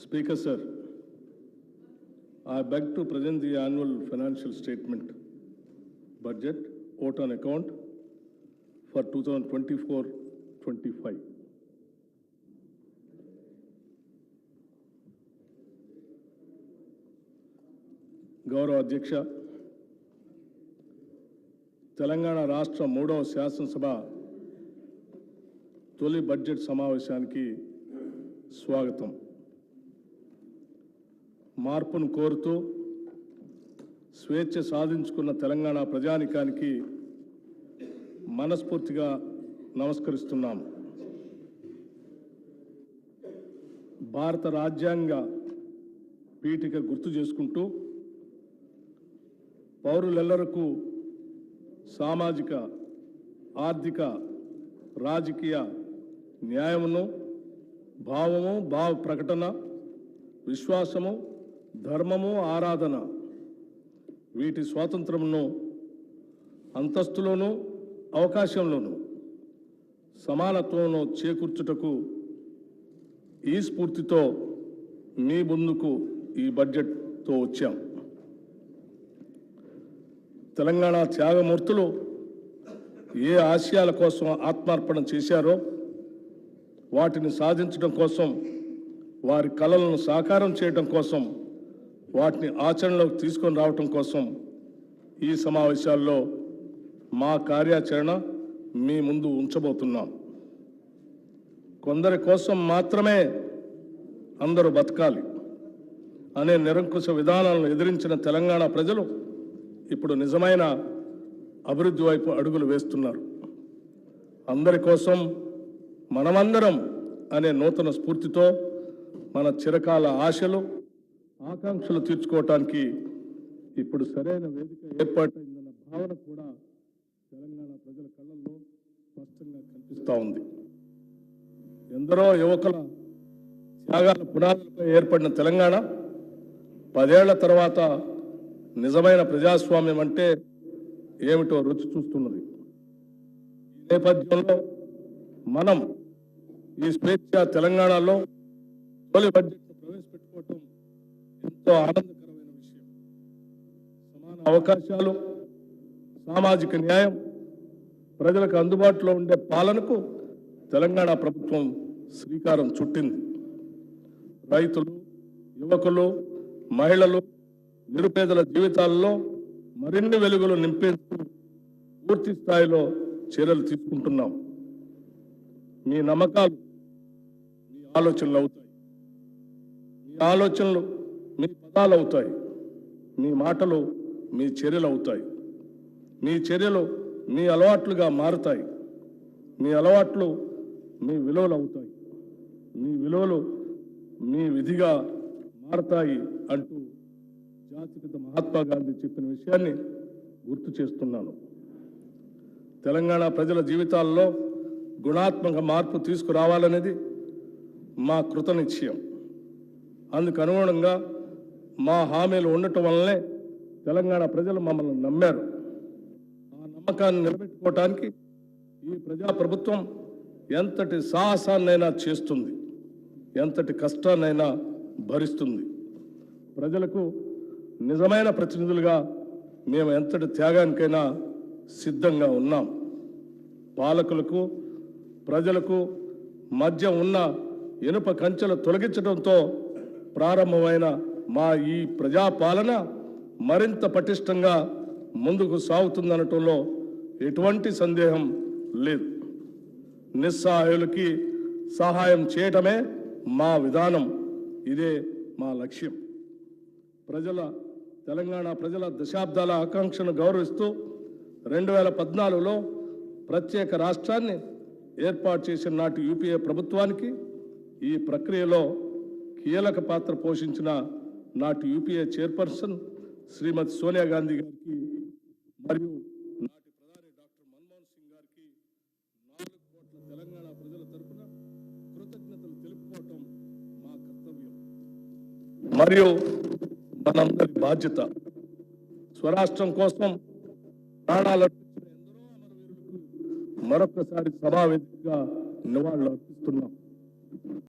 Speaker, sir, I beg to present the annual financial statement budget vote on account for 2024-25. గౌరవ అధ్యక్ష, తెలంగాణ రాష్ట్ర 3వ శాసనసభ తొలి బడ్జెట్ సమావేశానికి స్వాగతం. మార్పును కోరుతూ స్వేచ్ఛ సాధించుకున్న తెలంగాణ ప్రజానికానికి మనస్ఫూర్తిగా నమస్కరిస్తున్నాం. భారత రాజ్యాంగ పీఠిక గుర్తు చేసుకుంటూ పౌరులెల్లరకు సామాజిక, ఆర్థిక, రాజకీయ న్యాయమును, భావము, భావ ప్రకటన, విశ్వాసము, ధర్మము, ఆరాధన వీటి స్వాతంత్రమును అంతస్తులోనూ అవకాశంలోనూ సమానత్వంలో చేకూర్చుటకు ఈ స్ఫూర్తితో మీ ముందుకు ఈ బడ్జెట్తో వచ్చాం. తెలంగాణ త్యాగమూర్తులు ఏ ఆశయాల కోసం ఆత్మార్పణ చేశారో వాటిని సాధించడం కోసం, వారి కలలను సాకారం చేయడం కోసం, వాటిని ఆచరణలోకి తీసుకొని రావటం కోసం ఈ సమావేశాల్లో మా కార్యాచరణ మీ ముందు ఉంచబోతున్నాం. కొందరి కోసం మాత్రమే అందరూ బతకాలి అనే నిరంకుశ విధానాలను ఎదిరించిన తెలంగాణ ప్రజలు ఇప్పుడు నిజమైన అభివృద్ధి వైపు అడుగులు వేస్తున్నారు. అందరి కోసం మనమందరం అనే నూతన స్ఫూర్తితో మన చిరకాల ఆశలు, ఆకాంక్షలు తీర్చుకోవటానికి ఇప్పుడు సరైన వేదిక ఏర్పాటైందన్న భావన కూడా తెలంగాణ ప్రజల కళ్ళల్లో స్పష్టంగా కనిపిస్తూ ఉంది. ఎందరో యువకుల త్యాగాల పునాదులపై ఏర్పడిన తెలంగాణ 10 ఏళ్ల తర్వాత నిజమైన ప్రజాస్వామ్యం అంటే ఏమిటో రుచి చూస్తున్నది. ఈ నేపథ్యంలో మనం ఈ స్వేచ్ఛ తెలంగాణలో తొలి బడ్జెట్ను ప్రవేశపెట్టుకోవటం ఎంతో ఆనందకరమైన విషయం. సమాన అవకాశాలు, సామాజిక న్యాయం, ప్రజలకు అందుబాటులో ఉండే పాలనకు తెలంగాణ ప్రభుత్వం శ్రీకారం చుట్టింది. రైతులు, యువకులు, మహిళలు, నిరుపేదల జీవితాల్లో మరిన్ని వెలుగులు నింపేందుకు పూర్తి స్థాయిలో చర్యలు తీసుకుంటున్నాం. మీ నమ్మకాలు మీ ఆలోచనలు అవుతాయి, మీ ఆలోచనలు మీ పదాలు అవుతాయి, మీ మాటలు మీ చర్యలు అవుతాయి, మీ చర్యలు మీ అలవాట్లుగా మారుతాయి, మీ అలవాట్లు మీ విలువలు అవుతాయి, మీ విలువలు మీ విధిగా మారతాయి అంటూ జాతిపిత మహాత్మా గాంధీ చెప్పిన విషయాన్ని గుర్తు చేస్తున్నాను. తెలంగాణ ప్రజల జీవితాల్లో గుణాత్మక మార్పు తీసుకురావాలనేది మా కృతనిశ్చయం. అందుకు అనుగుణంగా మా హామీలు ఉండటం వల్లనే తెలంగాణ ప్రజలు మమ్మల్ని నమ్మారు. ఆ నమ్మకాన్ని నిలబెట్టుకోవటానికి ఈ ప్రజాప్రభుత్వం ఎంతటి సాహసాన్నైనా చేస్తుంది, ఎంతటి కష్టాన్నైనా భరిస్తుంది. ప్రజలకు నిజమైన ప్రతినిధులుగా మేము ఎంతటి త్యాగానికైనా సిద్ధంగా ఉన్నాం. పాలకులకు, ప్రజలకు మధ్య ఉన్న ఇనుప కంచెలు తొలగించడంతో ప్రారంభమైన మా ఈ ప్రజాపాలన మరింత పటిష్టంగా ముందుకు సాగుతుందనటంలో ఎటువంటి సందేహం లేదు. నిస్సహాయులకి సహాయం చేయటమే మా విధానం, ఇదే మా లక్ష్యం. తెలంగాణ ప్రజల దశాబ్దాల ఆకాంక్షను గౌరవిస్తూ 2014లో ప్రత్యేక రాష్ట్రాన్ని ఏర్పాటు చేసిన నాటి యూపీఏ ప్రభుత్వానికి ఈ ప్రక్రియలో కీలక పాత్ర పోషించిన నాటి యూపీఏ చైర్పర్సన్ శ్రీమతి సోనియా గాంధీ గారికి మరియు నాటి ప్రధాని డాక్టర్ మన్మోహన్ సింగ్ గారికి 4 కోట్ల తెలంగాణ ప్రజల తరఫున కృతజ్ఞతలు తెలుపుకోవటం మా కర్తవ్యం మరియు మనందరి బాధ్యత. స్వరాష్ట్రం కోసం ప్రాణాలు అర్పించిన ఎందరో అమరవీరులకు మరొకసారి సభావేదికగా నివాళులు అర్పిస్తున్నాం.